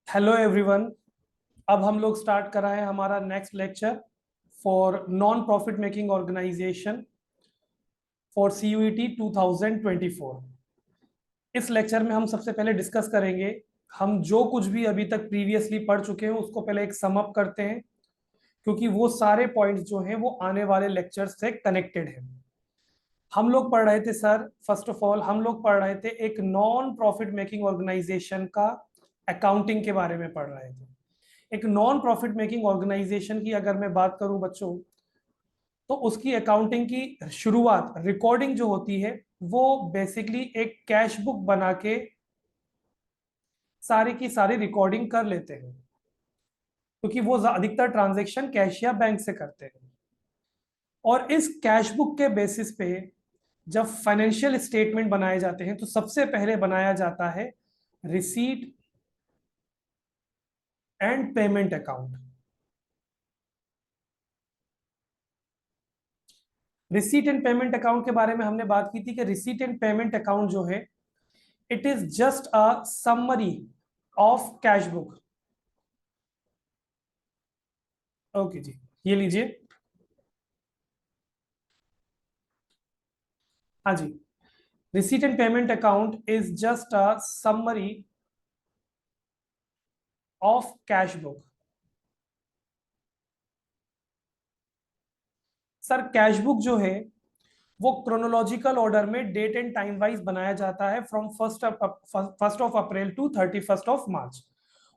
Hello everyone. अब हम लोग स्टार्ट कर रहे हैं हमारा next lecture for non profit making organisation for CUET 2024। इस लेक्चर में हम सबसे पहले डिस्कस करेंगे, हम जो कुछ भी अभी तक प्रीवियसली पढ़ चुके हैं उसको पहले एक सम अप करते हैं, क्योंकि वो सारे पॉइंट्स जो हैं वो आने वाले लेक्चर्स से कनेक्टेड हैं। हम लोग पढ़ रहे थे सर, फर्स्ट ऑफ ऑल हम लोग पढ़ रहे थे एक नॉन प्रॉफिट मेकिंग ऑर्गेनाइजेशन का अकाउंटिंग के बारे में पढ़ रहे थे। एक नॉन प्रॉफिट मेकिंग ऑर्गेनाइजेशन की अगर मैं बात करूं बच्चों, तो उसकी अकाउंटिंग की शुरुआत, रिकॉर्डिंग जो होती है वो बेसिकली एक कैश बुक बना के सारी की सारी रिकॉर्डिंग कर लेते हैं, क्योंकि वो अधिकतर ट्रांजैक्शन कैश या बैंक से करते हैं। और इस कैश बुक के बेसिस पे जब फाइनेंशियल स्टेटमेंट बनाए जाते हैं तो सबसे पहले बनाया जाता है receipt and payment account. Receipt and payment account के बारे में हमने बात की थी कि रिसीट एंड पेमेंट अकाउंट जो है, it is just a summary of cash book. Okay जी, ये लीजिए। हाँ जी, receipt and payment account is just a summary of cash book. Sir cash book जो है वो क्रोनोलॉजिकल ऑर्डर में डेट एंड टाइम वाइज बनाया जाता है, from first of April to 31 March.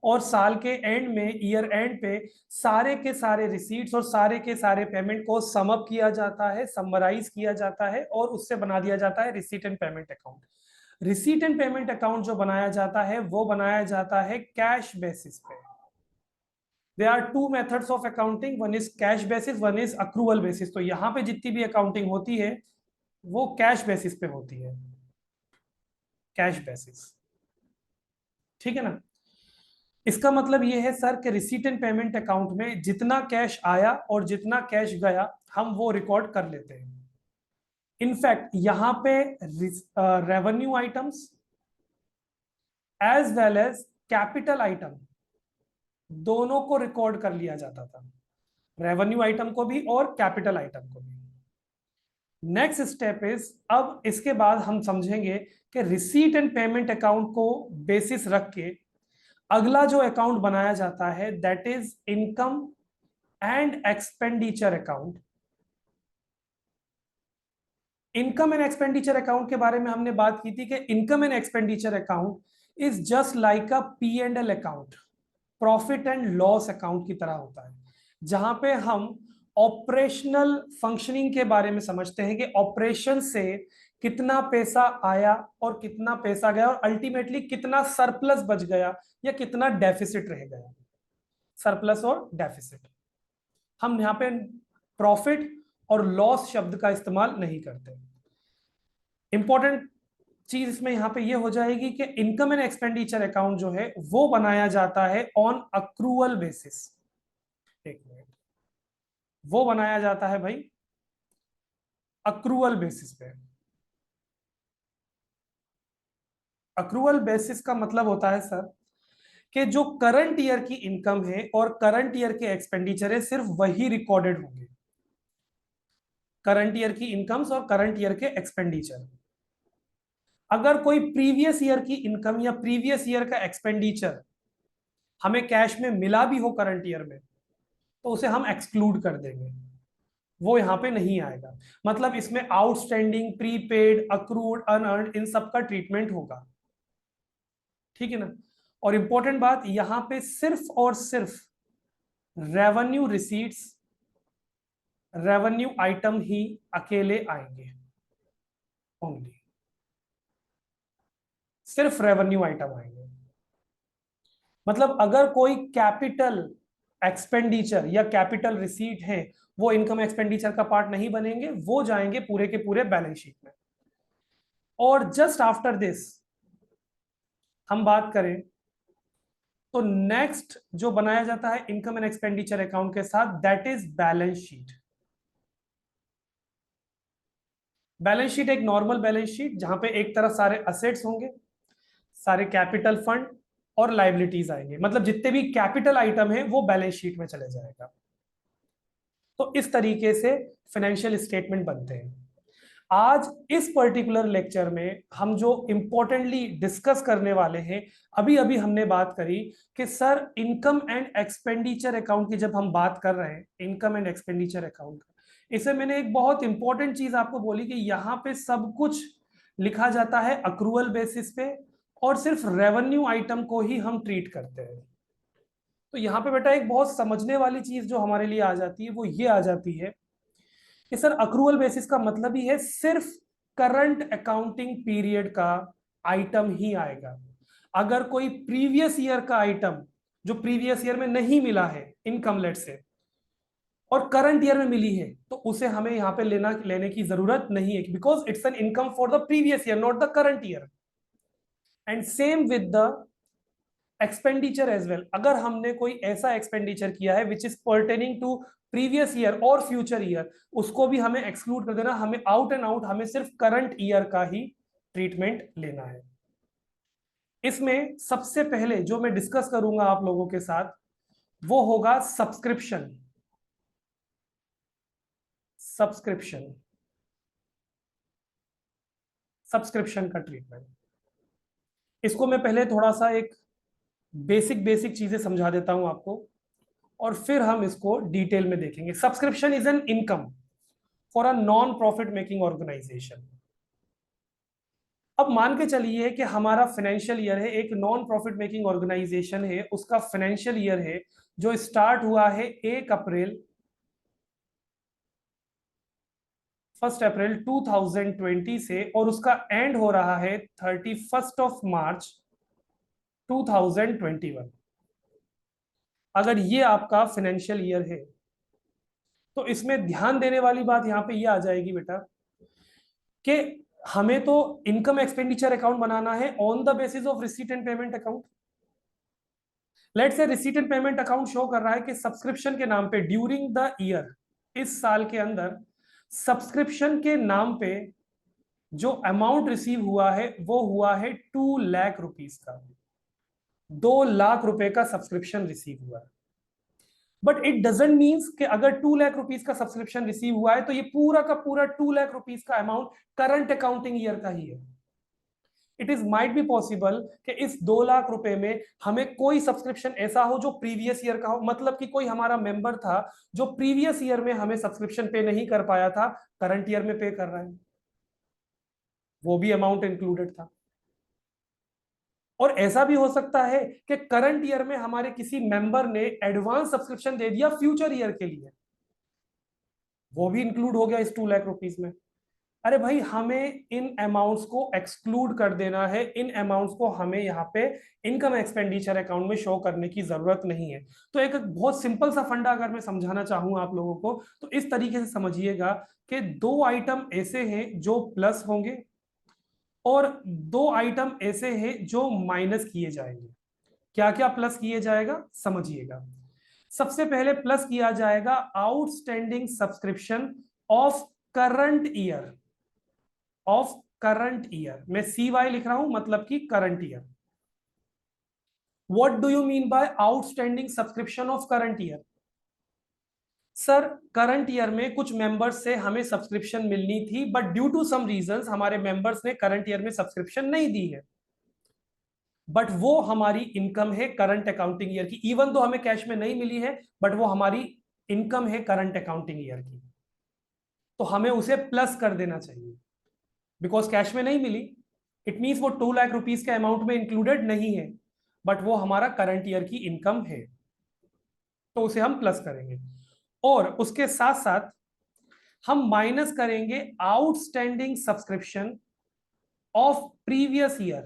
और साल के एंड में, ईयर एंड पे सारे के सारे रिसीट्स और सारे के सारे पेमेंट को सम अप किया जाता है, समराइज किया जाता है और उससे बना दिया जाता है receipt and payment account. Receipt and payment account जो बनाया जाता है वो बनाया जाता है कैश बेसिस पे। There are two methods of accounting, one is cash basis, one is accrual basis। तो यहाँ पे जितनी भी अकाउंटिंग होती है वो कैश बेसिस पे होती है, कैश बेसिस। ठीक है ना। इसका मतलब ये है सर कि रिसीट एंड पेमेंट अकाउंट में जितना कैश आया और जितना कैश गया हम वो रिकॉर्ड कर लेते हैं। इनफैक्ट यहाँ पे revenue items as well as capital item दोनों को रिकॉर्ड कर लिया जाता था, रेवेन्यू आइटम को भी और कैपिटल आइटम को भी। नेक्स्ट स्टेप इज, अब इसके बाद हम समझेंगे कि रिसीट एंड पेमेंट अकाउंट को बेसिस रख के अगला जो अकाउंट बनाया जाता है that is income and expenditure account. Income and expenditure account के बारे में हमने बात की थी कि income and expenditure account is just like a P&L account, profit and loss account की तरह होता है, जहां पे हम ऑपरेशनल फंक्शनिंग के बारे में समझते हैं कि ऑपरेशन से कितना पैसा आया और कितना पैसा गया और अल्टीमेटली कितना सरप्लस बच गया या कितना डेफिसिट रह गया। सरप्लस और डेफिसिट, हम यहाँ पे प्रॉफिट और लॉस शब्द का इस्तेमाल नहीं करते। इंपॉर्टेंट चीज इसमें यहाँ पे ये हो जाएगी कि इनकम एंड एक्सपेंडिचर अकाउंट जो है वो बनाया जाता है ऑन अक्रूवल बेसिस। एक मिनट, वो बनाया जाता है भाई अक्रूवल बेसिस पे। अक्रूवल बेसिस का मतलब होता है सर कि जो करंट ईयर की इनकम है और करंट ईयर के एक्सपेंडिचर है सिर्फ वही रिकॉर्डेड होंगे, करंट ईयर की इनकम्स और करंट ईयर के एक्सपेंडिचर। अगर कोई प्रीवियस ईयर की इनकम या प्रीवियस ईयर का एक्सपेंडिचर हमें कैश में मिला भी हो करंट ईयर में, तो उसे हम एक्सक्लूड कर देंगे, वो यहां पे नहीं आएगा। मतलब इसमें आउटस्टैंडिंग, प्रीपेड, अक्रूड, अनअर्न्ड इन सब का ट्रीटमेंट होगा। ठीक है ना। और इंपॉर्टेंट बात यहां पे सिर्फ और सिर्फ रेवेन्यू रिसीट्स, रेवेन्यू आइटम ही अकेले आएंगे, ओनली सिर्फ रेवेन्यू आइटम आएंगे। मतलब अगर कोई कैपिटल एक्सपेंडिचर या कैपिटल रिसीट है वो इनकम एक्सपेंडिचर का पार्ट नहीं बनेंगे, वो जाएंगे पूरे के पूरे बैलेंस शीट में। और जस्ट आफ्टर दिस हम बात करें तो नेक्स्ट जो बनाया जाता है इनकम एंड एक्सपेंडिचर अकाउंट के साथ that is balance sheet. Balance sheet एक नॉर्मल बैलेंस शीट जहां पे एक तरफ सारे असेट्स होंगे, सारे कैपिटल फंड और लाइबिलिटीज आएंगे, मतलब जितने भी कैपिटल आइटम है वो बैलेंस शीट में चले जाएगा। तो इस तरीके से फाइनेंशियल स्टेटमेंट बनते हैं। आज इस पर्टिकुलर लेक्चर में हम जो इंपॉर्टेंटली डिस्कस करने वाले हैं, अभी अभी हमने बात करी कि sir income and expenditure account की जब हम बात कर रहे हैं, इनकम एंड एक्सपेंडिचर अकाउंट, इसे मैंने एक बहुत इंपॉर्टेंट चीज आपको बोली कि यहां पे सब कुछ लिखा जाता है अक्रूवल बेसिस पे, और सिर्फ रेवेन्यू आइटम को ही हम ट्रीट करते हैं। तो यहाँ पे बेटा एक बहुत समझने वाली चीज जो हमारे लिए आ जाती है वो ये आ जाती है कि सर अक्रूवल बेसिस का मतलब ही है सिर्फ करंट अकाउंटिंग पीरियड का आइटम ही आएगा। अगर कोई प्रीवियस ईयर का आइटम जो प्रीवियस ईयर में नहीं मिला है इनकम लेट से, और करंट ईयर में मिली है, तो उसे हमें यहाँ पे लेने की जरूरत नहीं है, because it's an income for the previous year not the current year. And same with the expenditure as well. अगर हमने कोई ऐसा एक्सपेंडिचर किया है which is pertaining to previous year और फ्यूचर ईयर, उसको भी हमें एक्सक्लूड कर देना। हमें आउट एंड आउट हमें सिर्फ करंट ईयर का ही ट्रीटमेंट लेना है। इसमें सबसे पहले जो मैं डिस्कस करूंगा आप लोगों के साथ वो होगा सब्सक्रिप्शन। सब्सक्रिप्शन सब्सक्रिप्शन का ट्रीटमेंट, इसको मैं पहले थोड़ा सा एक बेसिक बेसिक चीजें समझा देता हूं आपको, और फिर हम इसको डिटेल में देखेंगे। Subscription is an income for a non profit making organisation. अब मान के चलिए कि हमारा फाइनेंशियल ईयर है, एक नॉन प्रॉफिट मेकिंग ऑर्गेनाइजेशन है, उसका फाइनेंशियल ईयर है जो स्टार्ट हुआ है 1 अप्रैल 2020 से, और उसका एंड हो रहा है 31 मार्च 2021। अगर ये आपका फाइनेंशियल ईयर है तो इसमें ध्यान देने वाली बात यहां पे ये आ जाएगी बेटा कि हमें तो इनकम एक्सपेंडिचर अकाउंट बनाना है on the basis of receipt and payment account. Let's say receipt and payment account show कर रहा है कि सब्सक्रिप्शन के नाम पे ड्यूरिंग द ईयर, इस साल के अंदर सब्सक्रिप्शन के नाम पे जो अमाउंट रिसीव हुआ है वो हुआ है 2 लाख रुपीस का। 2 लाख रुपए का सब्सक्रिप्शन रिसीव हुआ है। बट इट डजेंट मीन्स कि अगर 2 लाख रुपीस का सब्सक्रिप्शन रिसीव हुआ है तो ये पूरा का पूरा 2 लाख रुपीस का अमाउंट करंट अकाउंटिंग ईयर का ही है। It is might be possible कि इस 2 लाख रुपए में हमें कोई सब्सक्रिप्शन ऐसा हो जो प्रीवियस ईयर का हो, मतलब कि कोई हमारा मेंबर था जो प्रीवियस ईयर में हमें सब्सक्रिप्शन पे नहीं कर पाया था, करंट ईयर में पे कर रहा है, वो भी अमाउंट इंक्लूडेड था। और ऐसा भी हो सकता है कि करंट ईयर में हमारे किसी मेंबर ने एडवांस सब्सक्रिप्शन दे दिया फ्यूचर ईयर के लिए, वो भी इंक्लूड हो गया इस 2 लाख रुपीस में। अरे भाई हमें इन अमाउंट्स को एक्सक्लूड कर देना है, इन अमाउंट्स को हमें यहाँ पे इनकम एक्सपेंडिचर अकाउंट में शो करने की जरूरत नहीं है। तो एक बहुत सिंपल सा फंडा अगर मैं समझाना चाहूँ आप लोगों को तो इस तरीके से समझिएगा कि 2 आइटम ऐसे हैं जो प्लस होंगे और 2 आइटम ऐसे हैं जो माइनस किए जाएंगे। क्या क्या प्लस किए जाएगा समझिएगा। सबसे पहले प्लस किया जाएगा outstanding subscription of current year. Of current year, मैं CY लिख रहा हूं मतलब कि current year. What do you mean by outstanding subscription of current year? Sir current year में कुछ मेंबर्स से हमें सब्सक्रिप्शन मिलनी थी, but due to some reasons हमारे मेंबर्स ने करंट ईयर में सब्सक्रिप्शन नहीं दी है, बट वो हमारी इनकम है करंट अकाउंटिंग ईयर की। इवन तो हमें कैश में नहीं मिली है बट वो हमारी इनकम है करंट अकाउंटिंग ईयर की, तो हमें उसे प्लस कर देना चाहिए बिकॉज कैश में नहीं मिली। इट मीन्स वो 2 लाख रुपीस के अमाउंट में इंक्लूडेड नहीं है, बट वो हमारा करंट ईयर की इनकम है, तो उसे हम प्लस करेंगे। और उसके साथ साथ हम माइनस करेंगे outstanding subscription of previous year.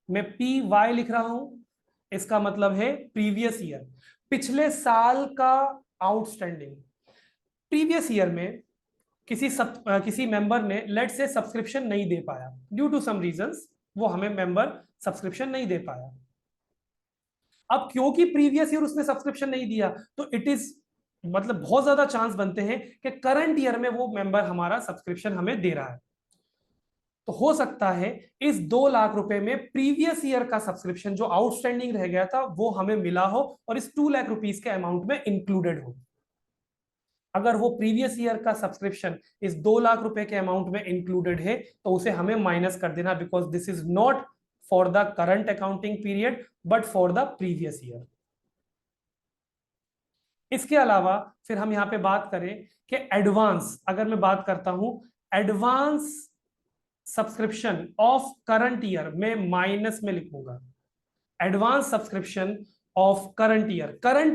मैं PY लिख रहा हूं, इसका मतलब है प्रीवियस ईयर, पिछले साल का आउटस्टैंडिंग। प्रीवियस ईयर में किसी मेंबर ने लेट से सब्सक्रिप्शन नहीं दे पाया ड्यू टू सम रीजंस, वो हमें मेंबर सब्सक्रिप्शन नहीं दे पाया। अब क्योंकि प्रीवियस ईयर उसने सब्सक्रिप्शन नहीं दिया तो इट इज मतलब बहुत ज्यादा चांस बनते हैं कि करंट ईयर में वो मेंबर हमारा सब्सक्रिप्शन हमें दे रहा है। तो हो सकता है इस 2 लाख रुपए में प्रीवियस ईयर का सब्सक्रिप्शन जो आउटस्टैंडिंग रह गया था वो हमें मिला हो और इस 2 लाख रुपीज के अमाउंट में इंक्लूडेड हो। अगर वो प्रीवियस ईयर का सब्सक्रिप्शन इस 2 लाख रुपए के अमाउंट में इंक्लूडेड है तो उसे हमें माइनस कर देना, because this is not for the current accounting period but for the previous year. इसके अलावा फिर हम यहां पे बात करें कि एडवांस, अगर मैं बात करता हूं advance subscription of current year में माइनस में लिखूंगा advance subscription of current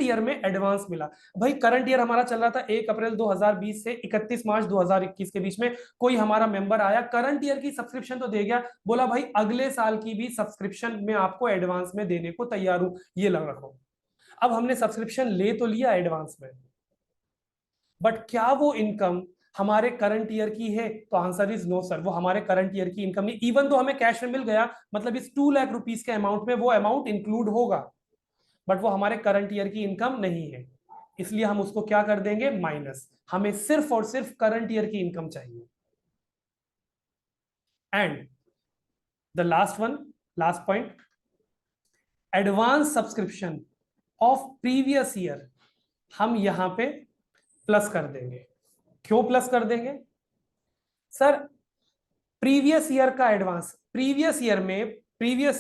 year में एडवांस मिला। भाई करंट ईयर हमारा चल रहा था 1 अप्रैल 2020 से 31 मार्च 2021 के बीच में। कोई हमारा मेंबर आया, करंट ईयर की सब्सक्रिप्शन तो दे गया, बोला भाई अगले साल की भी सब्सक्रिप्शन में आपको एडवांस में देने को तैयार हूं, ये लग रखो। अब हमने सब्सक्रिप्शन ले तो लिया एडवांस में, बट क्या वो इनकम हमारे करंट ईयर की है? तो आंसर इज नो सर, वो हमारे करंट ईयर की इनकम नहीं। इवन तो हमें कैश में मिल गया, मतलब इस 2 लाख रुपीज के अमाउंट में वो अमाउंट इंक्लूड होगा, बट वो हमारे करंट ईयर की इनकम नहीं है, इसलिए हम उसको क्या कर देंगे? माइनस। हमें सिर्फ और सिर्फ करंट ईयर की इनकम चाहिए। And the last one, last point, advance subscription of previous year हम यहां पे प्लस कर देंगे। क्यों प्लस कर देंगे सर? प्रीवियस ईयर का एडवांस, प्रीवियस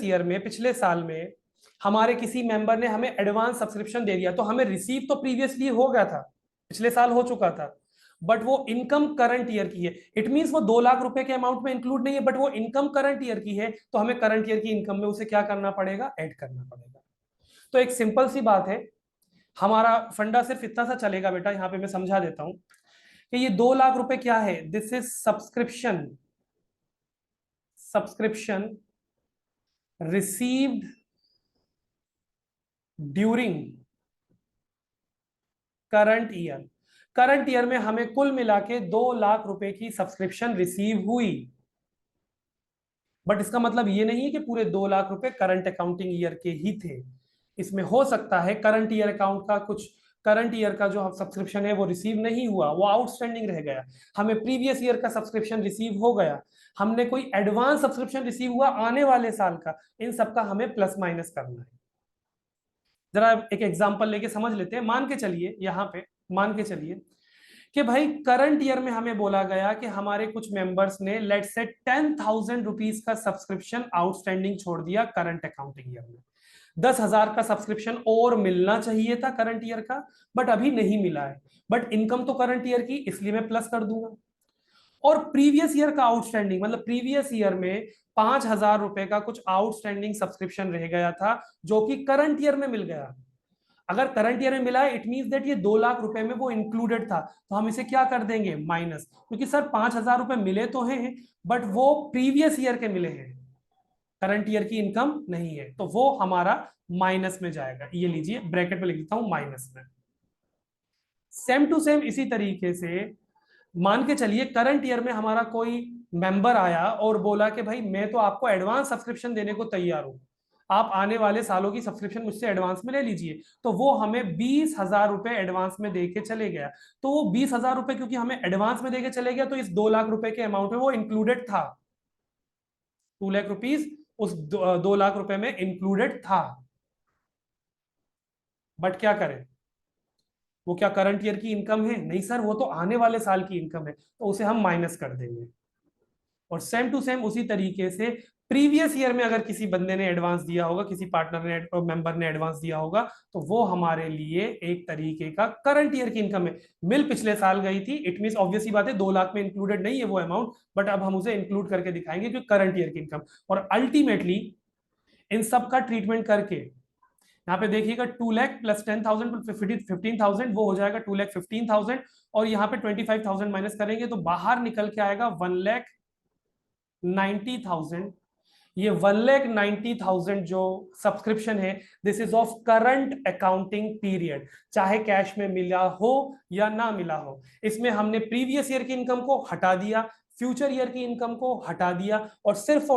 ईयर में पिछले साल में हमारे किसी मेंबर ने हमें एडवांस सब्सक्रिप्शन दे दिया, तो हमें रिसीव तो प्रीवियसली हो गया था, पिछले साल हो चुका था, बट वो इनकम करंट ईयर की है। इट मींस वो 2 लाख रुपए के अमाउंट में इंक्लूड नहीं है, बट वो इनकम करंट ईयर की है, तो हमें करंट ईयर की इनकम में उसे क्या करना पड़ेगा? ऐड करना पड़ेगा। तो एक सिंपल सी बात है, हमारा फंडा सिर्फ इतना सा चलेगा बेटा, यहां पे मैं समझा देता हूं कि ये 2 लाख रुपए क्या है? This is subscription, subscription received during current year. Current year में हमें कुल मिला के 2 लाख रुपए की सब्सक्रिप्शन रिसीव हुई, बट इसका मतलब ये नहीं है कि पूरे 2 लाख रुपए करंट अकाउंटिंग ईयर के ही थे। इसमें हो सकता है करंट ईयर अकाउंट का कुछ, करंट ईयर का जो सब्सक्रिप्शन है वो रिसीव नहीं हुआ, वो आउटस्टैंडिंग रह गया। हमें प्रीवियस ईयर का सब्सक्रिप्शन रिसीव हो गया, हमने कोई एडवांस सब्सक्रिप्शन रिसीव हुआ आने वाले साल का, इन सबका हमें प्लस माइनस करना है। जरा एक एग्जांपल लेके समझ लेते हैं। मान के चलिए यहां पे, मान के चलिए कि भाई करंट ईयर में हमें बोला गया कि हमारे कुछ मेंबर्स ने लेट से 10,000 रुपीज का सब्सक्रिप्शन आउटस्टैंडिंग छोड़ दिया करंट अकाउंटिंग ईयर में। 10,000 का सब्सक्रिप्शन और मिलना चाहिए था करंट ईयर का, बट अभी नहीं मिला है, बट इनकम तो करंट ईयर की, इसलिए मैं प्लस कर दूंगा। और प्रीवियस ईयर का आउटस्टैंडिंग, मतलब प्रीवियस ईयर में 5,000 रुपए का कुछ आउटस्टैंडिंग सब्सक्रिप्शन रह गया था जो कि करंट ईयर में मिल गया। अगर करंट ईयर में मिला है, इट मींस दैट ये 2 लाख रुपए में वो इंक्लूडेड था, तो हम इसे क्या कर देंगे? माइनस। क्योंकि सर 5,000 रुपए मिले तो हैं, बट वो प्रीवियस ईयर के मिले हैं, करंट ईयर की इनकम नहीं है, तो वो हमारा माइनस में जाएगा। ये लीजिए ब्रैकेट में लिख देता हूं माइनस में। सेम टू सेम इसी तरीके से मान के चलिए करंट ईयर में हमारा कोई मेंबर आया और बोला कि भाई मैं तो आपको एडवांस सब्सक्रिप्शन देने को तैयार हूं, आप आने वाले सालों की सब्सक्रिप्शन मुझसे एडवांस में ले लीजिए। तो वो हमें 20,000 रुपए एडवांस में दे के चले गया। तो वो 20,000 रुपए क्योंकि हमें एडवांस में दे के चले गया, तो इस 2 लाख रुपए के अमाउंट में वो इंक्लूडेड था। 2 लाख रुपीज उस 2 लाख रुपए में इंक्लूडेड था। बट क्या करें, वो क्या करंट ईयर की इनकम है? नहीं सर, वो तो आने वाले साल की इनकम है, तो उसे हम माइनस कर देंगे। और सेम टू सेम उसी तरीके से प्रीवियस ईयर में अगर किसी बंदे ने एडवांस दिया होगा, किसी पार्टनर ने, मेंबर ने एडवांस दिया होगा, तो वो हमारे लिए एक तरीके का करंट ईयर की इनकम है। मिल पिछले साल गई थी, इट मीन ऑब्वियस ही बात है 2 लाख में इंक्लूडेड नहीं है वो अमाउंट, बट अब हम उसे इंक्लूड करके दिखाएंगे कि करंट ईयर की इनकम। और अल्टीमेटली इन सब का ट्रीटमेंट करके यहाँ पे देखिएगा 2 लाख प्लस 10,000 15,000, वो हो जाएगा 2,15,000, और यहाँ पे 25,000 माइनस करेंगे तो बाहर निकल के आएगा 1,90,000। ये 1,90,000 जो सब्सक्रिप्शन है, this is of current accounting period, चाहे कैश में मिला हो या ना मिला हो। इसमें हमने प्रीवियस ईयर की इनकम को हटा दिया, फ्यूचर ईयर की इनकम को हटा दिया, और सिर्फ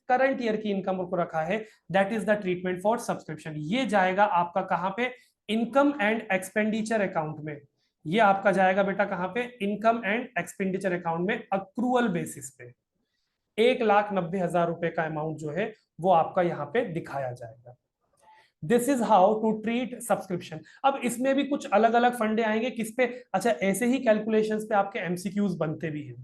करंट ईयर की इनकम को रखा है। That is the treatment for subscription. ये जाएगा आपका कहां पे? इनकम एंड एक्सपेंडिचर अकाउंट में। ये आपका जाएगा बेटा कहां पे? इनकम एंड एक्सपेंडिचर अकाउंट में, अक्रूअल बेसिस पे। 1,90,000 रुपए का अमाउंट जो है वो आपका यहाँ पे दिखाया जाएगा। This is how to treat subscription. अब इसमें भी कुछ अलग अलग फंडे आएंगे किस पे, अच्छा ऐसे ही कैलकुलेशंस पे आपके एमसीक्यूज बनते भी हैं।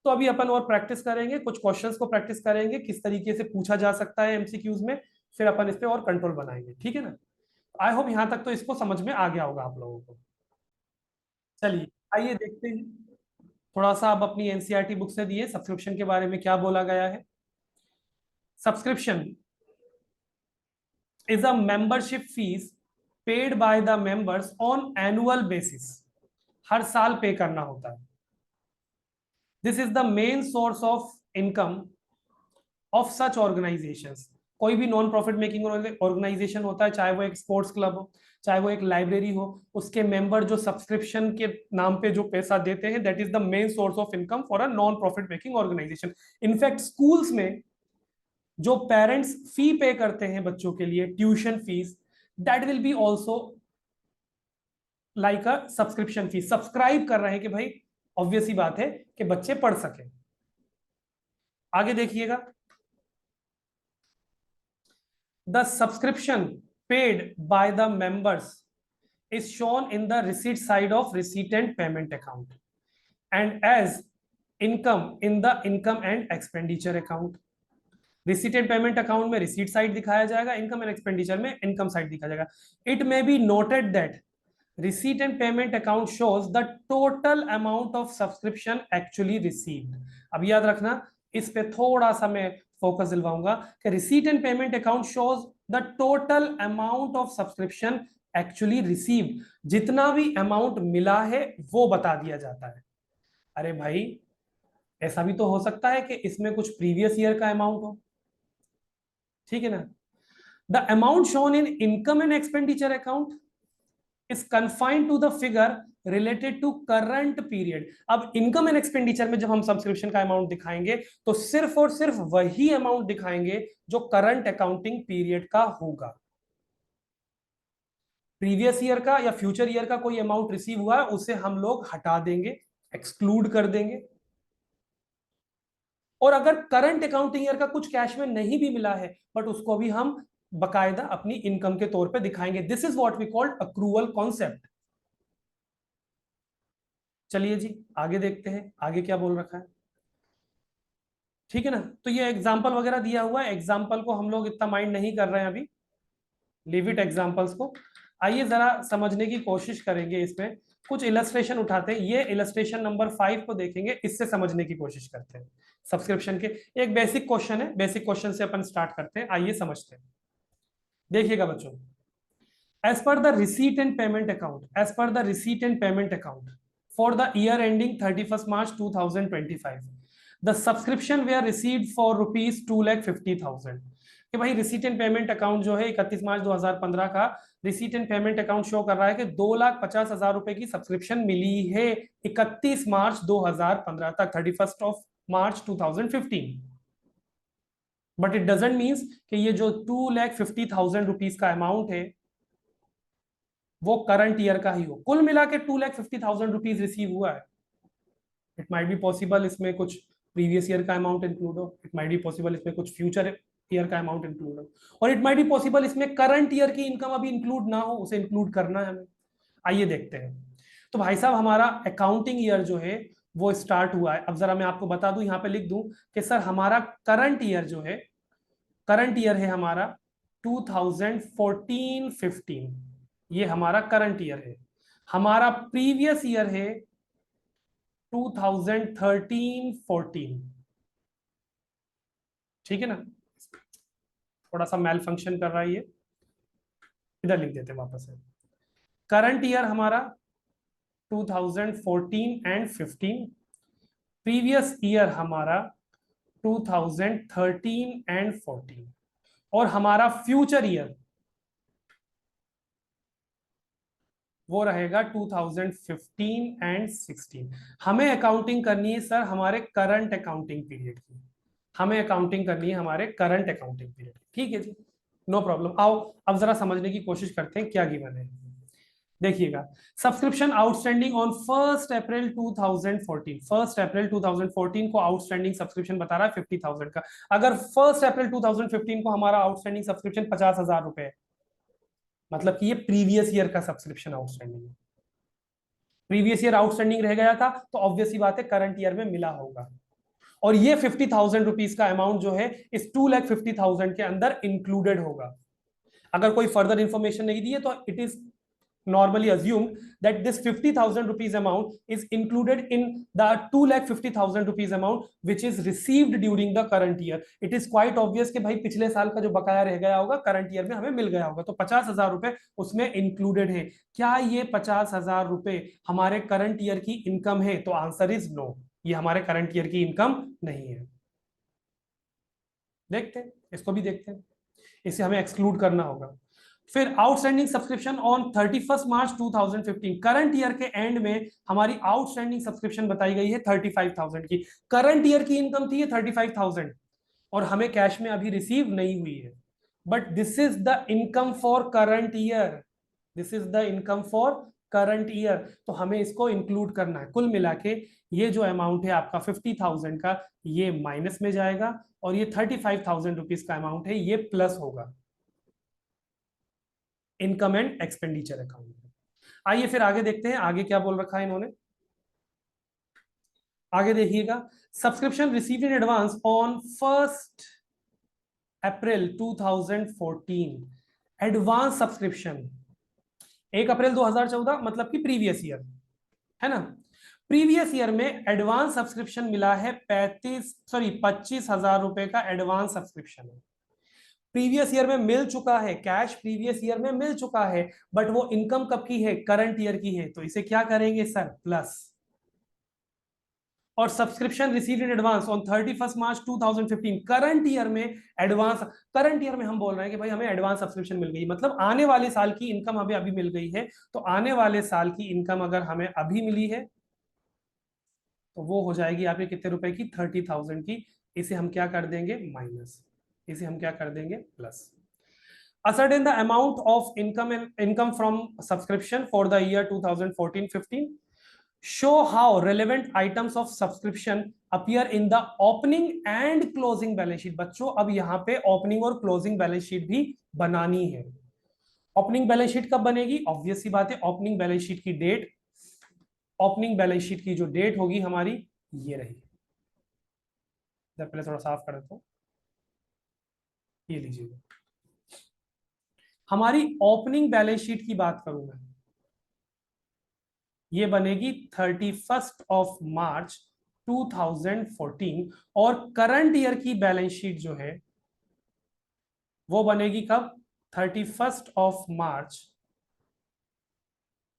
तो अभी अपन और प्रैक्टिस करेंगे, कुछ क्वेश्चंस को प्रैक्टिस करेंगे किस तरीके से पूछा जा सकता है एमसीक्यूज में, फिर अपन इस पे और कंट्रोल बनाएंगे, ठीक है ना। आई होप यहां तक तो इसको समझ में आ गया होगा आप लोगों को। चलिए आइए देखते हैं थोड़ा सा अब अपनी एनसीईआरटी बुक से दिए सब्सक्रिप्शन के बारे में क्या बोला गया है। Subscription is a membership fees paid by the members on annual basis। हर साल पे करना होता है। This is the main source of income of such organisations. कोई भी नॉन प्रॉफिट मेकिंग ऑर्गेनाइजेशन होता है, चाहे वो एक स्पोर्ट्स क्लब हो, चाहे वो एक लाइब्रेरी हो, उसके मेंबर जो सब्सक्रिप्शन के नाम पे जो पैसा देते हैं, that is the main source of income for a non profit making organisation. In fact schools में जो पेरेंट्स फी पे करते हैं बच्चों के लिए, tuition fees, that will be also like a subscription fees. Subscribe कर रहे हैं कि भाई ऑब्वियस ही बात है कि बच्चे पढ़ सके। आगे देखिएगा, the subscription paid by the members is shown in the receipt side of receipt and payment account and as income in the income and expenditure account। Receipt and payment account में receipt side दिखाया जाएगा, income and expenditure में income side दिखाया जाएगा। It may be noted that receipt and payment account shows the total amount of subscription actually received. अब याद रखना, इस पे थोड़ा सा मैं फोकस दिलवाऊंगा कि receipt and payment account shows the total amount of subscription actually received. जितना भी अमाउंट मिला है वो बता दिया जाता है। अरे भाई ऐसा भी तो हो सकता है कि इसमें कुछ प्रीवियस ईयर का अमाउंट हो, ठीक है ना। The amount shown in income and expenditure account is confined to the figure related to current period. अब इनकम एंड एक्सपेंडिचर में जब हम सब्सक्रिप्शन का अमाउंट दिखाएंगे तो सिर्फ और सिर्फ वही अमाउंट दिखाएंगे जो करंट अकाउंटिंग पीरियड का होगा। प्रीवियस ईयर का या फ्यूचर ईयर का कोई अमाउंट रिसीव हुआ है उसे हम लोग हटा देंगे, एक्सक्लूड कर देंगे। और अगर करंट अकाउंटिंग ईयर का कुछ कैश में नहीं भी मिला है बट उसको भी हम बकायदा अपनी इनकम के तौर पे दिखाएंगे। This is what we called accrual concept. चलिए जी आगे देखते हैं आगे क्या बोल रखा है, ठीक है ना। तो ये एग्जाम्पल वगैरह दिया हुआ है, एग्जाम्पल को हम लोग इतना माइंड नहीं कर रहे हैं अभी, लीव इट एग्जाम्पल्स को। आइए जरा समझने की कोशिश करेंगे, इसमें कुछ इलस्ट्रेशन उठाते हैं। ये इलस्ट्रेशन नंबर 5 को देखेंगे, इससे समझने की कोशिश करते हैं सब्सक्रिप्शन के। एक बेसिक क्वेश्चन है, बेसिक क्वेश्चन से अपन स्टार्ट करते हैं, आइए समझते हैं। देखिएगा बच्चों, as per the receipt and payment account, as per the receipt and payment account for the year ending 31 March 2025 the subscription were received for rupees 2,50,000। कि भाई रिसीट एंड पेमेंट अकाउंट जो है 31 मार्च 2015 का receipt and payment account show कर रहा है कि 2,50,000 रुपए की सब्सक्रिप्शन मिली है 31 मार्च 2015 तक, 31 of March 2015। But it doesn't means कि ये जो 2,50,000 रुपीज का अमाउंट है वो करंट ईयर का ही हो। कुल मिला के 2,50,000 रुपीज रिसीव हुआ है। इट माइट बी पॉसिबल इसमें कुछ प्रीवियस ईयर का अमाउंट इंक्लूड हो, इट माइट बी पॉसिबल इसमें कुछ फ्यूचर ईयर का अमाउंट इंक्लूड हो, और इट माइट बी पॉसिबल इसमें करंट ईयर की इनकम अभी इंक्लूड ना हो, उसे इंक्लूड करना है हमें। आइए देखते हैं। तो भाई साहब हमारा अकाउंटिंग ईयर जो है वो स्टार्ट हुआ है। अब जरा मैं आपको बता दूं, यहाँ पे लिख दूं कि सर हमारा करंट ईयर जो है, करंट ईयर है हमारा 2014-15, ये हमारा करंट ईयर है। हमारा प्रीवियस ईयर है 2013-14, ठीक है ना। थोड़ा सा मेल फंक्शन कर रहा है ये, इधर लिख देते हैं वापस से। करंट ईयर हमारा 2014 एंड 15, प्रीवियस ईयर हमारा 2013 एंड 14, और हमारा फ्यूचर ईयर वो रहेगा 2015 एंड 16। हमें अकाउंटिंग करनी है सर हमारे करंट अकाउंटिंग पीरियड की, हमें अकाउंटिंग करनी है हमारे करंट अकाउंटिंग पीरियड, ठीक है जी, नो प्रॉब्लम। आओ अब जरा समझने की कोशिश करते हैं क्या गिवन है। देखिएगा, सब्सक्रिप्शन आउटस्टैंडिंग ऑन 1 अप्रैल 2014, 1 अप्रैल 2014 को आउटस्टैंडिंग सब्सक्रिप्शन बता रहा है 50,000 का। अगर 1 अप्रैल 2015 को हमारा आउटस्टैंडिंग सब्सक्रिप्शन 50,000 रुपए है, मतलब कि ये प्रीवियस ईयर का सब्सक्रिप्शन आउटस्टैंडिंग है। प्रीवियस ईयर आउटस्टैंडिंग रह गया था तो ऑब्वियस ही बात है करंट ईयर में मिला होगा, और ये 50,000 रुपीज का अमाउंट जो है इस 2,50,000 के अंदर इंक्लूडेड होगा। अगर कोई फर्दर इंफॉर्मेशन नहीं दी है तो it is normally assumed that this 50,000 rupees amount is included in the 2,50,000 rupees amount which is received during the current year. It is quite obvious कि भाई पिछले साल का जो बकाया रह गया होगा करंट ईयर में हमें मिल गया होगा, तो 50,000 रुपए उसमें इंक्लूडेड है। क्या ये 50,000 रुपए हमारे करंट ईयर की इनकम है? तो आंसर इज नो, ये हमारे करंट ईयर की इनकम नहीं है। देखते हैं, इसको भी देखते हैं, इसे हमें एक्सक्लूड करना होगा। फिर outstanding subscription on 31 March 2015, current year के एंड में हमारी आउटस्टैंडिंग सब्सक्रिप्शन बताई गई है 35,000 की। करंट ईयर की इनकम थी 35,000 और हमें कैश में अभी रिसीव नहीं हुई है, but this is the income for current year, this is the income for current year, तो हमें इसको इंक्लूड करना है। कुल मिला के ये जो अमाउंट है आपका 50,000 का, ये माइनस में जाएगा, और ये 35,000 रुपीज का अमाउंट है ये प्लस होगा इनकम एंड एक्सपेंडिचर अकाउंट में। आइए फिर आगे देखते हैं, आगे क्या बोल रखा है इन्होंने। आगे देखिएगा, subscription received in advance on 1 April 2014, advance subscription 1 अप्रैल 2014 मतलब कि प्रीवियस ईयर है ना। प्रीवियस ईयर में एडवांस सब्सक्रिप्शन मिला है 25,000 रुपए का एडवांस सब्सक्रिप्शन है। प्रीवियस ईयर में मिल चुका है, कैश प्रीवियस ईयर में मिल चुका है, बट वो इनकम कब की है? करंट ईयर की है, तो इसे क्या करेंगे सर? प्लस। और subscription received in advance on 31 March 2015, current year में एडवांस, करंट ईयर में हम बोल रहे हैं कि भाई हमें एडवांस सब्सक्रिप्शन मिल गई, मतलब आने वाले साल की इनकम हमें अभी मिल गई है, तो आने वाले साल की इनकम अगर हमें अभी मिली है तो वो हो जाएगी आपके कितने रुपए की? 30,000 की। इसे हम क्या कर देंगे? माइनस, इसे हम क्या कर देंगे? Plus. Ascertain the amount of income from subscription for the year 2014-15. Show how relevant items of subscription appear in the opening and closing balance sheet. बच्चों अब यहाँ पे ओपनिंग और क्लोजिंग बैलेंस शीट भी बनानी है। ओपनिंग बैलेंस शीट कब बनेगी? ऑब्वियस सी बात है, ओपनिंग बैलेंस शीट की डेट, ओपनिंग बैलेंस शीट की जो डेट होगी हमारी ये रहेगी। पहले थोड़ा साफ कर देता हूं, ये लीजिए, हमारी ओपनिंग बैलेंस शीट की बात करूं मैं, ये बनेगी 31 मार्च 2014, और करंट ईयर की बैलेंस शीट जो है वो बनेगी कब? 31 मार्च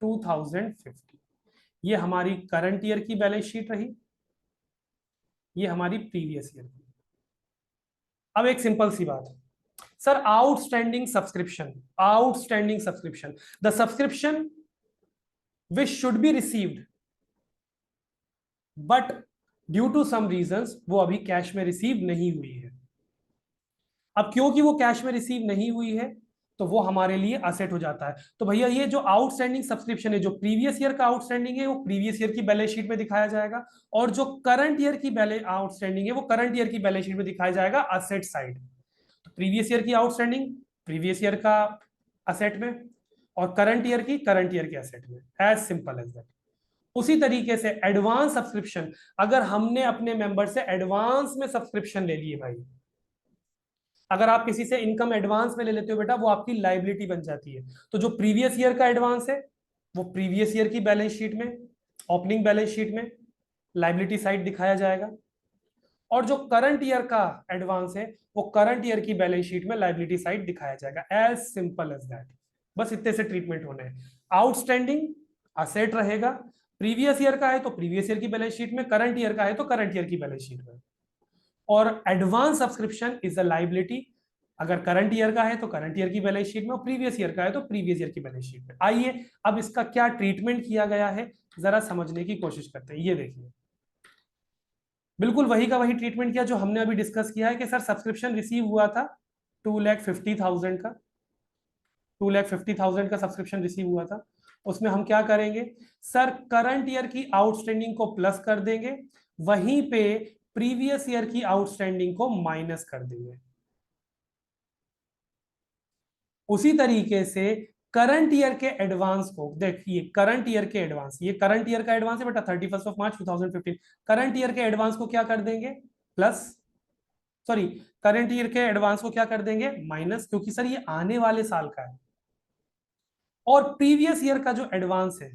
2015। ये हमारी करंट ईयर की बैलेंस शीट रही, ये हमारी प्रीवियस ईयर की। अब एक सिंपल सी बात है sir, outstanding subscription, outstanding subscription, the subscription which should be received but due to some reasons वो अभी कैश में रिसीव नहीं हुई है। अब क्योंकि वो कैश में रिसीव नहीं हुई है तो वो हमारे लिए असेट हो जाता है। तो भैया ये जो आउटस्टैंडिंग सब्सक्रिप्शन है, जो प्रीवियस ईयर का आउटस्टैंडिंग है वो प्रीवियस ईयर की बैलेंस शीट में दिखाया जाएगा, और जो करंट ईयर की बैलेंस आउटस्टैंडिंग है वो करंट ईयर की बैलेंस शीट में दिखाया जाएगा असेट साइड। तो प्रीवियस ईयर की आउटस्टैंडिंग प्रीवियस ईयर का असेट में, और करंट ईयर की करंट ईयर के एसेट में, एज सिंपल एज दैट। उसी तरीके से एडवांस सब्सक्रिप्शन, अगर हमने अपने मेंबर से एडवांस में सब्सक्रिप्शन ले लिए भाई, अगर आप किसी से इनकम एडवांस में ले लेते हो बेटा, वो आपकी लाइबिलिटी बन जाती है। तो जो प्रीवियस ईयर का एडवांस है वो प्रीवियस ईयर की बैलेंस शीट में, ओपनिंग बैलेंस शीट में लाइबिलिटी साइड दिखाया जाएगा, और जो करंट ईयर का एडवांस है वो करंट ईयर की बैलेंस शीट में लाइबिलिटी साइड दिखाया जाएगा। एज सिंपल एज दैट, बस इतने से ट्रीटमेंट होने हैं। आउटस्टैंडिंग असेट रहेगा, प्रीवियस ईयर का है तो प्रीवियस ईयर की बैलेंस शीट में, करंट ईयर का है तो करंट ईयर की बैलेंस शीट में, और advance subscription is a liability, अगर करंट ईयर का है तो करंट ईयर की बैलेंस शीट में, और प्रीवियस ईयर का है तो प्रीवियस ईयर की बैलेंस शीट में। आइए अब इसका क्या ट्रीटमेंट किया गया है जरा समझने की कोशिश करते हैं। ये देखिए, बिल्कुल वही का वही ट्रीटमेंट किया जो हमने अभी डिस्कस किया है कि सर सब्सक्रिप्शन रिसीव हुआ था 2,50,000 का, 2,50,000 का सब्सक्रिप्शन रिसीव हुआ था, उसमें हम क्या करेंगे सर, करंट ईयर की आउटस्टैंडिंग को प्लस कर देंगे, वहीं पे प्रीवियस ईयर की आउटस्टैंडिंग को माइनस कर देंगे। उसी तरीके से करंट ईयर के एडवांस को देखिए, करंट ईयर के एडवांस, ये करंट ईयर का एडवांस है बेटा 31 मार्च 2015। करंट ईयर के एडवांस को क्या कर देंगे प्लस, सॉरी, करंट ईयर के एडवांस को क्या कर देंगे माइनस, क्योंकि सर ये आने वाले साल का है। और प्रीवियस ईयर का जो एडवांस है,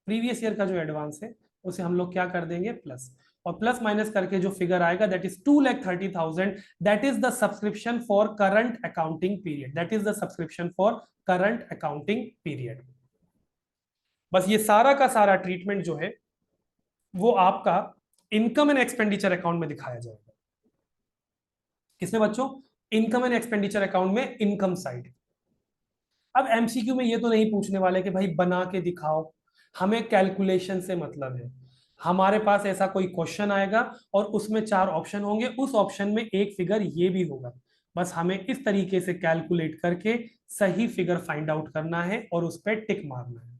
प्रीवियस ईयर का जो एडवांस है उसे हम लोग क्या कर देंगे प्लस, और प्लस माइनस करके जो फिगर आएगा that is 2,30,000, that is the subscription for current accounting period, that is the subscription for current accounting period. बस ये सारा का सारा ट्रीटमेंट जो है वो आपका इनकम एंड एक्सपेंडिचर अकाउंट में दिखाया जाएगा। किसमें बच्चों, इनकम एंड एक्सपेंडिचर अकाउंट में, इनकम साइड। अब एमसीक्यू में ये तो नहीं पूछने वाले कि भाई बना के दिखाओ, हमें कैलकुलेशन से मतलब है। हमारे पास ऐसा कोई क्वेश्चन आएगा और उसमें 4 ऑप्शन होंगे, उस ऑप्शन में एक फिगर ये भी होगा, बस हमें इस तरीके से कैलकुलेट करके सही फिगर फाइंड आउट करना है और उस पर टिक मारना है।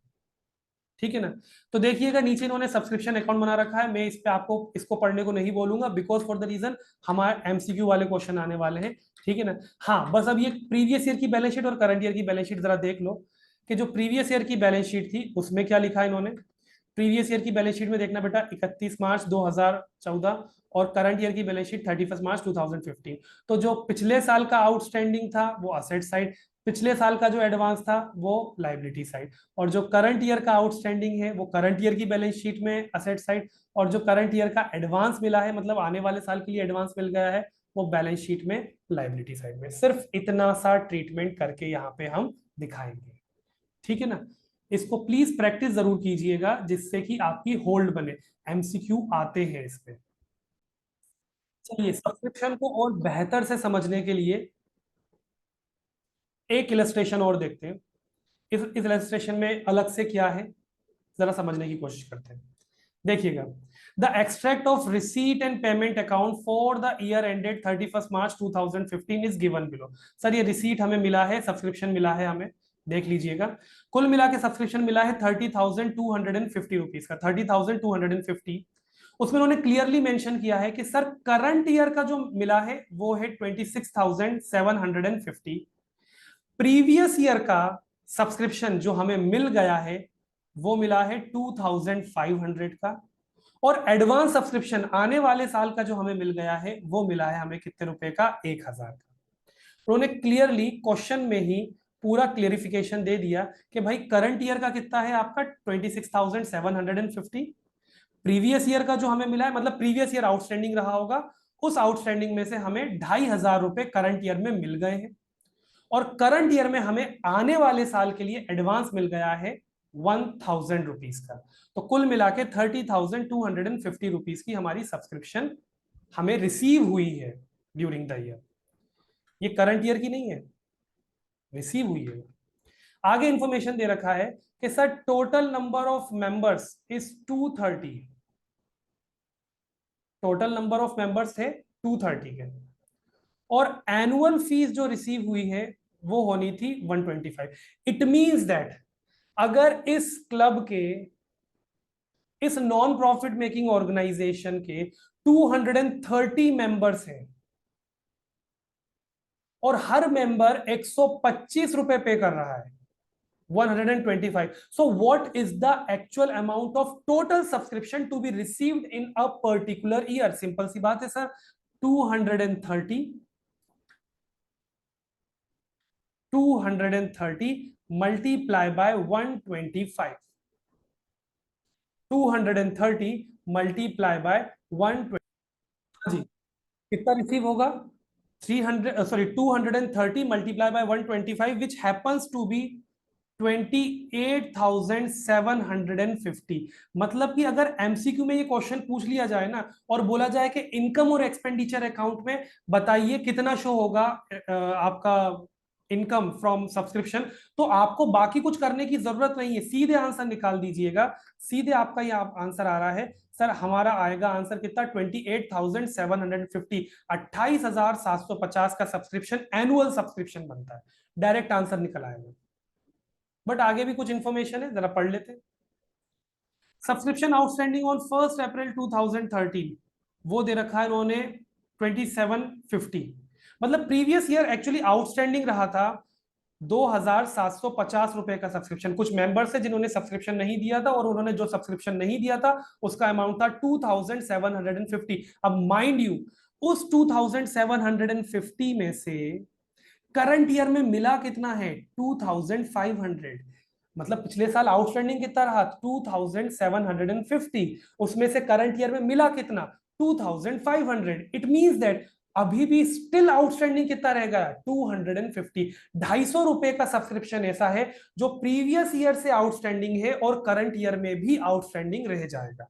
ठीक है ना। तो देखिएगा नीचे इन्होंने सब्सक्रिप्शन अकाउंट बना रखा है, मैं इस पे आपको इसको पढ़ने को नहीं बोलूंगा, बिकॉज फॉर द रीजन हमारे एमसीक्यू वाले क्वेश्चन आने वाले हैं। ठीक है ना। हाँ बस अब ये प्रीवियस ईयर की बैलेंस शीट और करंट ईयर की बैलेंस शीट जरा देख लो कि जो प्रीवियस ईयर की बैलेंस शीट थी उसमें क्या लिखा है इन्होंने। प्रीवियस ईयर की बैलेंस शीट में देखना बेटा 31 मार्च 2014, और करंट ईयर की बैलेंस शीट 31 मार्च 2015। तो जो पिछले साल का आउटस्टैंडिंग था वो असेट साइड, पिछले साल का जो एडवांस था वो लाइबिलिटी साइड, और जो करंट ईयर का आउटस्टैंडिंग है वो करंट ईयर की बैलेंस शीट में असेट साइड, और जो करंट ईयर का एडवांस मिला है मतलब आने वाले साल के लिए एडवांस मिल गया है वो बैलेंस शीट में लाइबिलिटी साइड में। सिर्फ इतना सा ट्रीटमेंट करके यहाँ पे हम दिखाएंगे। ठीक है ना। इसको प्लीज प्रैक्टिस जरूर कीजिएगा जिससे कि आपकी होल्ड बने, एमसीक्यू आते हैं इस पे। चलिए सब्सक्रिप्शन को और बेहतर से समझने के लिए एक इलस्ट्रेशन और देखते हैं। इस इलस्ट्रेशन में अलग से क्या है जरा समझने की कोशिश करते हैं। देखिएगा, the extract of receipt and payment account for the year ended 31 March 2015 is given below. Sir ये रिसीट हमें मिला है, सब्सक्रिप्शन मिला है हमें, देख लीजिएगा। कुल मिला के सब्सक्रिप्शन मिला है 30,250 रुपीज का, 30,250। उसमें उन्होंने क्लियरली मेंशन किया है कि सर करंट ईयर का जो मिला है वो है 26,750। प्रीवियस ईयर का सब्सक्रिप्शन जो हमें मिल गया है वो मिला है 2,500 का, और एडवांस सब्सक्रिप्शन आने वाले साल का जो हमें मिल गया है वो मिला है हमें कितने रुपए का, 1,000 का। उन्होंने क्लियरली क्वेश्चन में ही पूरा क्लियरिफिकेशन दे दिया कि भाई करंट ईयर का कितना है आपका 26,750, प्रीवियस ईयर का जो हमें मिला है मतलब प्रीवियस ईयर आउटस्टैंडिंग रहा होगा, उस आउटस्टैंडिंग में से हमें 2,500 रुपए करंट ईयर में मिल गए हैं, और करंट ईयर में हमें आने वाले साल के लिए एडवांस मिल गया है 1,000 रुपीज का। तो कुल मिला के 30,250 रुपीज की हमारी सब्सक्रिप्शन हमें रिसीव हुई है ड्यूरिंग द ईयर। ये करंट ईयर की नहीं है, रिसीव हुई है। आगे इंफॉर्मेशन दे रखा है कि sir total number of members is 230, total number of members थे 230 के, और एनुअल फीस जो रिसीव हुई है वो होनी थी 125। इट मींस दैट अगर इस क्लब के, इस नॉन प्रॉफिट मेकिंग ऑर्गेनाइजेशन के 230 मेंबर्स हैं और हर मेंबर 125 रुपए पे कर रहा है, 125, so what is the actual amount of total subscription to be received in a particular year? Simple सी बात है sir, 230 multiply by 125, 230 multiply by 120 जी, कितना रिसीव होगा 300, sorry 230 multiply by 125 which happens to be 28,750। मतलब कि अगर एमसीक्यू में ये क्वेश्चन पूछ लिया जाए ना और बोला जाए कि इनकम और एक्सपेंडिचर अकाउंट में बताइए कितना शो होगा आपका इनकम फ्रॉम सब्सक्रिप्शन, तो आपको बाकी कुछ करने की जरूरत नहीं है, सीधे आंसर निकाल दीजिएगा। सीधे आपका ये आंसर आ रहा है सर, हमारा आएगा आंसर कितना 28,750, 28,750 का सब्सक्रिप्शन एनुअल सब्सक्रिप्शन बनता है, डायरेक्ट आंसर निकल आएगा। बट आगे भी कुछ इंफॉर्मेशन है, जरा पढ़ लेते हैं। सब्सक्रिप्शन आउटस्टैंडिंग ऑन 1 अप्रैल 2013, वो दे रखा है उन्होंने 2750। मतलब प्रीवियस ईयर एक्चुअली आउटस्टैंडिंग रहा था 2750 रुपए का सब्सक्रिप्शन। कुछ मेंबर्स है जिन्होंने सब्सक्रिप्शन नहीं दिया था, और उन्होंने जो सब्सक्रिप्शन नहीं दिया था उसका अमाउंट था 2750। अब माइंड यू, उस 2750 में से करंट ईयर में मिला कितना है? 2500। मतलब पिछले साल आउटस्टैंडिंग कितना रहा? 2750। उसमें से करंट ईयर में मिला कितना? 2500। इट मींस दैट अभी भी स्टिल आउटस्टैंडिंग कितना रहेगा? 250। 250 रुपए का सब्सक्रिप्शन ऐसा है जो प्रीवियस ईयर से आउटस्टैंडिंग है और करंट ईयर में भी आउटस्टैंडिंग रह जाएगा।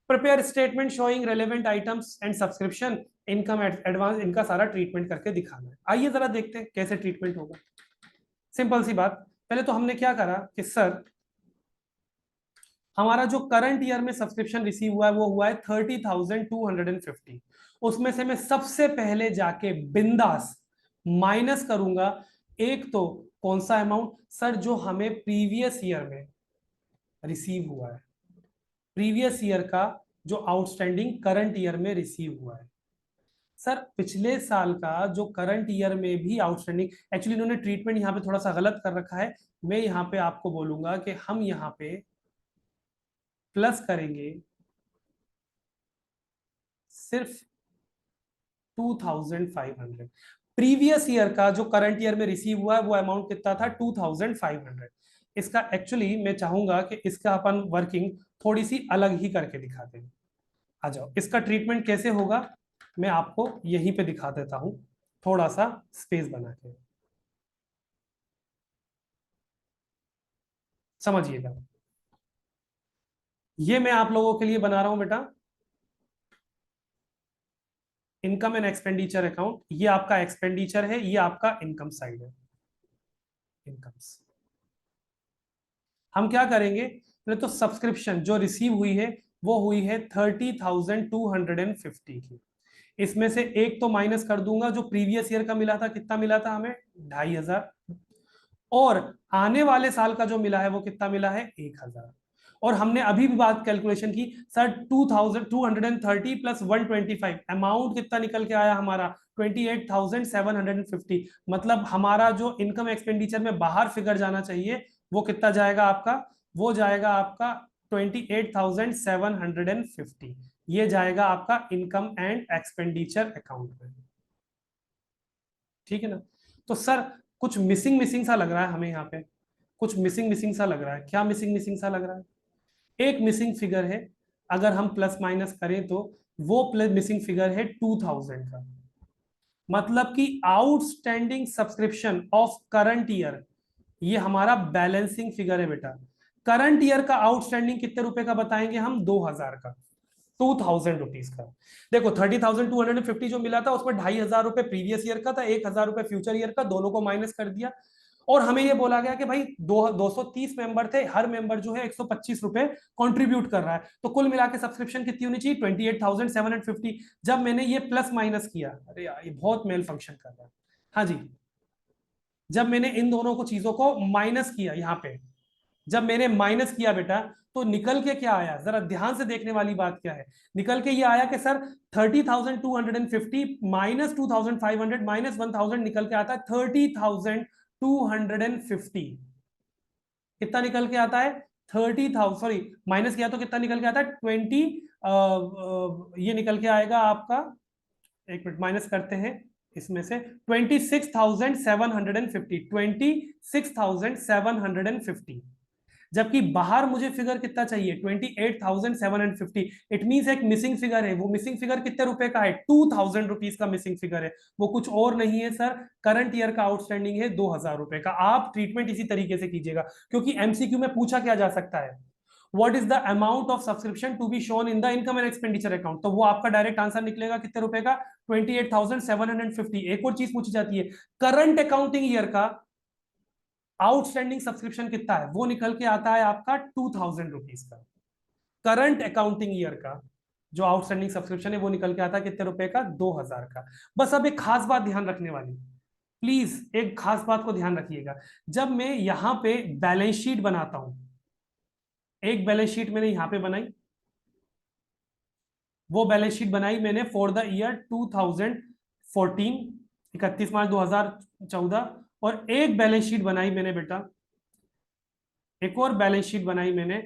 Prepare statement showing relevant items and subscription income advance, इनका सारा ट्रीटमेंट करके दिखाना है। आइए जरा देखते हैं कैसे ट्रीटमेंट होगा। सिंपल सी बात, पहले तो हमने क्या करा कि सर हमारा जो करंट ईयर में सब्सक्रिप्शन रिसीव हुआ है वो हुआ है 30,250। उसमें से मैं सबसे पहले जाके बिंदास माइनस करूंगा एक तो कौन सा अमाउंट सर, जो हमें प्रीवियस ईयर में रिसीव हुआ है, प्रीवियस ईयर का जो आउटस्टैंडिंग करंट ईयर में रिसीव हुआ है। सर पिछले साल का जो करंट ईयर में भी आउटस्टैंडिंग, एक्चुअली इन्होंने ट्रीटमेंट यहाँ पे थोड़ा सा गलत कर रखा है। मैं यहाँ पे आपको बोलूंगा कि हम यहाँ पे प्लस करेंगे सिर्फ 2500। प्रीवियस ईयर का जो करंट ईयर में रिसीव हुआ है वो अमाउंट कितना था? 2500। इसका एक्चुअली मैं चाहूंगा कि इसका अपन वर्किंग थोड़ी सी अलग ही करके दिखाते हैं। आ जाओ, इसका ट्रीटमेंट कैसे होगा मैं आपको यहीं पे दिखा देता हूं, थोड़ा सा स्पेस बना के, समझिएगा। ये मैं आप लोगों के लिए बना रहा हूं बेटा इनकम एंड एक्सपेंडिचर अकाउंट। ये आपका एक्सपेंडिचर है, ये आपका इनकम साइड है, इनकम्स। हम क्या करेंगे, पहले तो सब्सक्रिप्शन जो रिसीव हुई है वो हुई है 30,250 की। इसमें से एक तो माइनस कर दूंगा जो प्रीवियस ईयर का मिला था, कितना मिला था हमें? 2500। और आने वाले साल का जो मिला है वो कितना मिला है? 1000। और हमने अभी भी बात कैलकुलेशन की सर, 2230 प्लस 125 अमाउंट कितना निकल के आया हमारा? 28,750। मतलब हमारा जो इनकम एक्सपेंडिचर में बाहर फिगर जाना चाहिए वो कितना जाएगा आपका? वो जाएगा आपका 28,750। ये जाएगा आपका इनकम एंड एक्सपेंडिचर अकाउंट में। ठीक है ना? तो सर कुछ मिसिंग मिसिंग सा लग रहा है हमें यहाँ पे, कुछ मिसिंग मिसिंग सा लग रहा है। क्या मिसिंग मिसिंग सा लग रहा है? एक मिसिंग फिगर है, अगर हम प्लस माइनस करें तो वो प्लस मिसिंग फिगर है 2000 का। मतलब कि outstanding subscription of current year, ये हमारा बैलेंसिंग फिगर है बेटा। करंट ईयर का आउटस्टैंडिंग कितने रुपए का बताएंगे हम? 2000 का, 2000 रुपीज का। देखो 30,250 जो मिला था उसमें 2500 रुपए प्रीवियस ईयर का था, 1000 रुपए फ्यूचर ईयर का, दोनों को माइनस कर दिया। और हमें ये बोला गया कि भाई 230 मेंबर थे, हर मेंबर जो है 125 रुपए कंट्रीब्यूट कर रहा है, तो कुल मिला के सब्सक्रिप्शन कितनी होनी चाहिए? 28,750। जब मैंने ये प्लस माइनस किया, अरे यार ये बहुत मेल फंक्शन कर रहा है। हाँ जी, जब मैंने इन दोनों को चीजों को माइनस किया यहाँ पे, जब मैंने माइनस किया बेटा, तो निकल के क्या आया? जरा ध्यान से देखने वाली बात क्या है। निकल के ये आया कि सर 30,250 माइनस 2,500 माइनस 1000 निकल के आता है 30,250। कितना निकल के आता है? 30,000, सॉरी माइनस किया तो कितना निकल के आता है? 20। ये निकल के आएगा आपका, एक मिनट माइनस करते हैं इसमें से, 26,750, 26,750। जबकि बाहर मुझे फिगर कितना चाहिए? 28,750। इट मींस एक मिसिंग फिगर है। वो मिसिंग फिगर कितने रुपए का है? 2000 रुपीज का मिसिंग फिगर है। वो कुछ और नहीं है सर, करंट ईयर का आउटस्टैंडिंग है 2000 रुपए का। आप ट्रीटमेंट इसी तरीके से कीजिएगा, क्योंकि एमसीक्यू में पूछा क्या जा सकता है, what is the amount of subscription to be shown in the income and expenditure account, तो वो आपका डायरेक्ट आंसर निकलेगा कितने रुपए का? 28,750। एक और चीज पूछी जाती है, करंट अकाउंटिंग ईयर का आउटस्टैंडिंग सब्सक्रिप्शन कितना है? वो निकल के आता है आपका 2000 रुपीज का। करंट अकाउंटिंग ईयर का जो आउटस्टैंडिंग सब्सक्रिप्शन है वो निकल के आता है कितने रुपए का? 2000 का। बस अब एक खास बात ध्यान रखने वाली, प्लीज एक खास बात को ध्यान रखिएगा, जब मैं यहां पे बैलेंस शीट बनाता हूं, एक बैलेंस शीट मैंने यहां पे बनाई, वो बैलेंस शीट बनाई मैंने फॉर द ईयर 2014, 31 मार्च 2014, और एक बैलेंस शीट बनाई मैंने बेटा, एक और बैलेंस शीट बनाई मैंने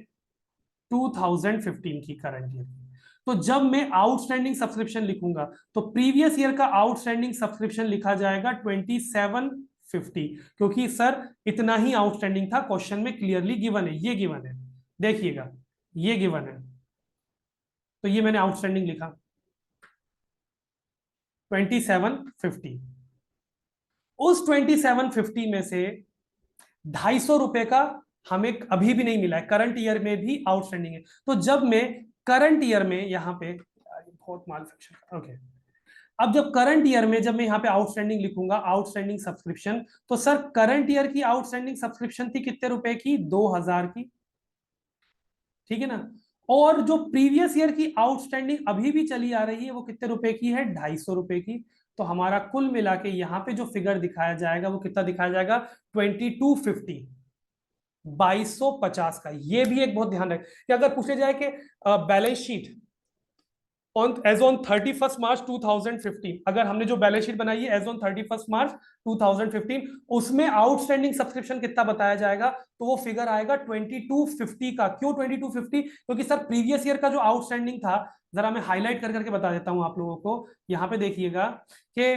2015 की, करंट ईयर की। तो जब मैं आउटस्टैंडिंग सब्सक्रिप्शन लिखूंगा तो प्रीवियस ईयर का आउटस्टैंडिंग सब्सक्रिप्शन लिखा जाएगा 2750, क्योंकि सर इतना ही आउटस्टैंडिंग था, क्वेश्चन में क्लियरली गिवन है, ये गिवन है, देखिएगा ये गिवन है, तो ये मैंने आउटस्टैंडिंग लिखा 2750। उस 2750 में से 250 रुपए का हमें अभी भी नहीं मिला है, करंट ईयर में भी आउटस्टैंडिंग है। तो जब मैं करंट ईयर में यहाँ पे, बहुत माल फिक्शन, ओके, अब जब करंट ईयर में जब मैं यहाँ पे आउटस्टैंडिंग लिखूंगा, आउटस्टैंडिंग सब्सक्रिप्शन, तो सर करंट ईयर की आउटस्टैंडिंग सब्सक्रिप्शन थी कितने रुपए की, 2000 की, ठीक है ना। और जो प्रीवियस ईयर की आउटस्टैंडिंग अभी भी चली आ रही है वो कितने रुपए की है, 250 रुपए की। तो हमारा कुल मिला के यहाँ पे जो फिगर दिखाया जाएगा वो कितना दिखाया जाएगा, 2250, 2250 का। ये भी एक बहुत ध्यान रखें कि अगर पूछे जाए कि balance sheet on as on 31 March 2015, अगर हमने जो बैलेंस शीट बनाई है एज ऑन 31 मार्च 2015, उसमें आउटस्टैंडिंग सब्सक्रिप्शन कितना बताया जाएगा, तो वो फिगर आएगा 2250 का। क्यों 2250, क्योंकि सर प्रीवियस ईयर का जो आउटस्टैंडिंग था, जरा मैं हाईलाइट कर करके बता देता हूं आप लोगों को, यहां पे देखिएगा कि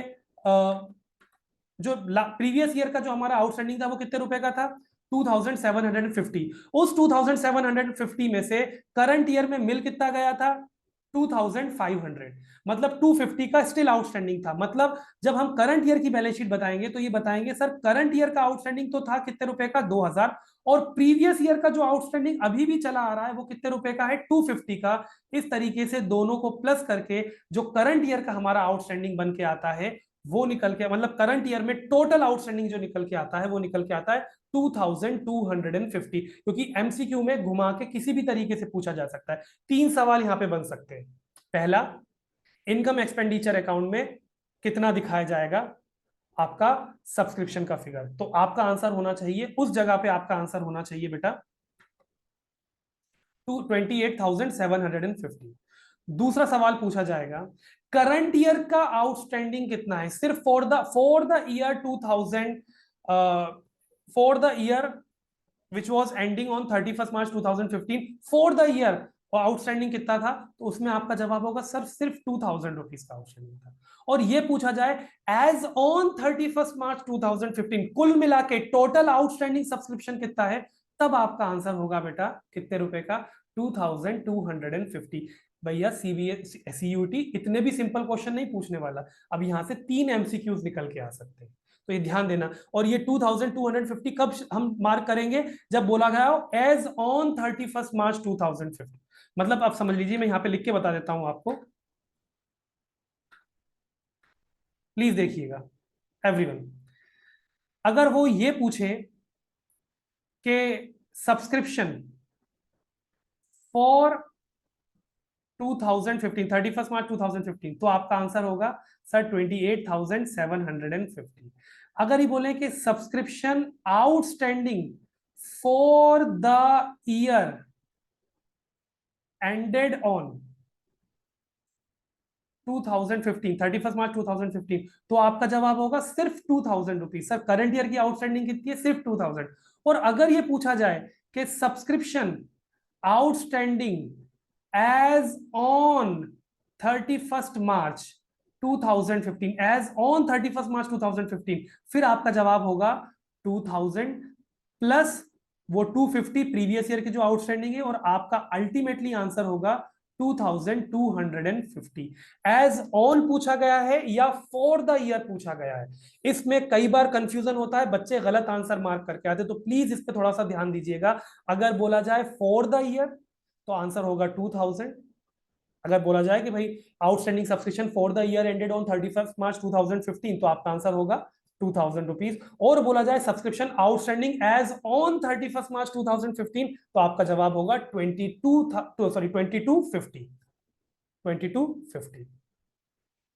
जो प्रीवियस ईयर का जो हमारा आउटस्टैंडिंग था वो कितने रुपए का था, 2750। उस 2750 में से करंट ईयर में मिल कितना गया था, 2500, मतलब 250 का स्टिल आउटस्टैंडिंग था। मतलब जब हम करंट ईयर की बैलेंस शीट बताएंगे तो ये बताएंगे सर करंट ईयर का आउटस्टैंडिंग तो था कितने रुपए का, 2000, और प्रीवियस ईयर का जो आउटस्टैंडिंग अभी भी चला आ रहा है वो कितने रुपए का है, 250 का। इस तरीके से दोनों को प्लस करके जो करंट ईयर का हमारा आउटस्टैंडिंग बन के आता है वो निकल के, मतलब करंट ईयर में टोटल आउटस्टैंडिंग जो निकल के आता है वो निकल के आता है 2250, क्योंकि एमसीक्यू में घुमा के किसी भी तरीके से पूछा जा सकता है। 3 सवाल यहां पे बन सकते हैं। पहला, इनकम एक्सपेंडिचर अकाउंट में कितना दिखाया जाएगा आपका सब्सक्रिप्शन का फिगर, तो आपका आंसर होना चाहिए उस जगह पे, आपका आंसर होना चाहिए बेटा 28,750। दूसरा सवाल पूछा जाएगा, करंट ईयर का आउटस्टैंडिंग कितना है, सिर्फ for the year 2000, for the year which was ending on 31 March 2015, for the year outstanding कितना था, तो उसमें आपका जवाब होगा सर सिर्फ 2000 रुपीज का आउटस्टैंडिंग था। और ये पूछा जाए एज ऑन 31 मार्च 2015, कुल मिला के टोटल आउटस्टैंडिंग सब्सक्रिप्शन कितना है, तब आपका आंसर होगा बेटा कितने रुपए का, 2250। भैया सीयूटी इतने भी सिंपल क्वेश्चन नहीं पूछने वाला, अब यहां से 3 MCQs निकल के आ सकते हैं, तो ये ध्यान देना। और ये 2250 कब हम मार्क करेंगे, जब बोला गया हो एज ऑन 31 मार्च 2015, मतलब आप समझ लीजिए, मैं यहां पे लिख के बता देता हूं आपको, प्लीज देखिएगा एवरीवन। अगर वो ये पूछे कि सब्सक्रिप्शन फॉर 2015, 31 मार्च 2015, तो आपका आंसर होगा सर 28,750। अगर ये बोले कि subscription outstanding for the year ended on 2015, 31 March 2015, तो आपका जवाब होगा सिर्फ 2000 रुपीज। सर करंट ईयर की आउटस्टैंडिंग कितनी है, सिर्फ 2000। और अगर ये पूछा जाए कि subscription outstanding as on 31 March 2015, as on 31 March 2015, फिर आपका जवाब होगा 2000 प्लस वो 250 प्रीवियस ईयर की जो आउटस्टैंडिंग है, और आपका अल्टीमेटली आंसर होगा 2250। एज ऑन पूछा गया है या फॉर द ईयर पूछा गया है, इसमें कई बार कंफ्यूजन होता है, बच्चे गलत आंसर मार्क करके आते, तो प्लीज इस पे थोड़ा सा ध्यान दीजिएगा। अगर बोला जाए फॉर द ईयर तो आंसर होगा 2000। अगर बोला जाए कि भाई outstanding subscription for the year ended on 31 March 2015, तो आपका आंसर होगा 2000 रुपीज। और बोला जाए subscription outstanding as on 31 March 2015, तो आपका जवाब होगा 2250। 2250।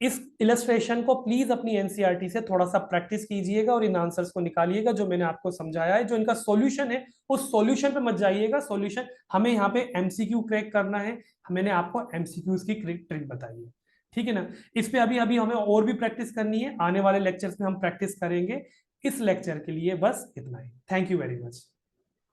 इस इलस्ट्रेशन को प्लीज अपनी एनसीईआरटी से थोड़ा सा प्रैक्टिस कीजिएगा और इन आंसर्स को निकालिएगा जो मैंने आपको समझाया है। जो इनका सॉल्यूशन है उस सॉल्यूशन पे मत जाइएगा, सॉल्यूशन हमें यहाँ पे एमसीक्यू क्रैक करना है, मैंने आपको एमसीक्यूज की ट्रिक बताई है, ठीक है ना। इस पे अभी अभी हमें और भी प्रैक्टिस करनी है, आने वाले लेक्चर्स में हम प्रैक्टिस करेंगे। इस लेक्चर के लिए बस इतना ही। Thank you very much.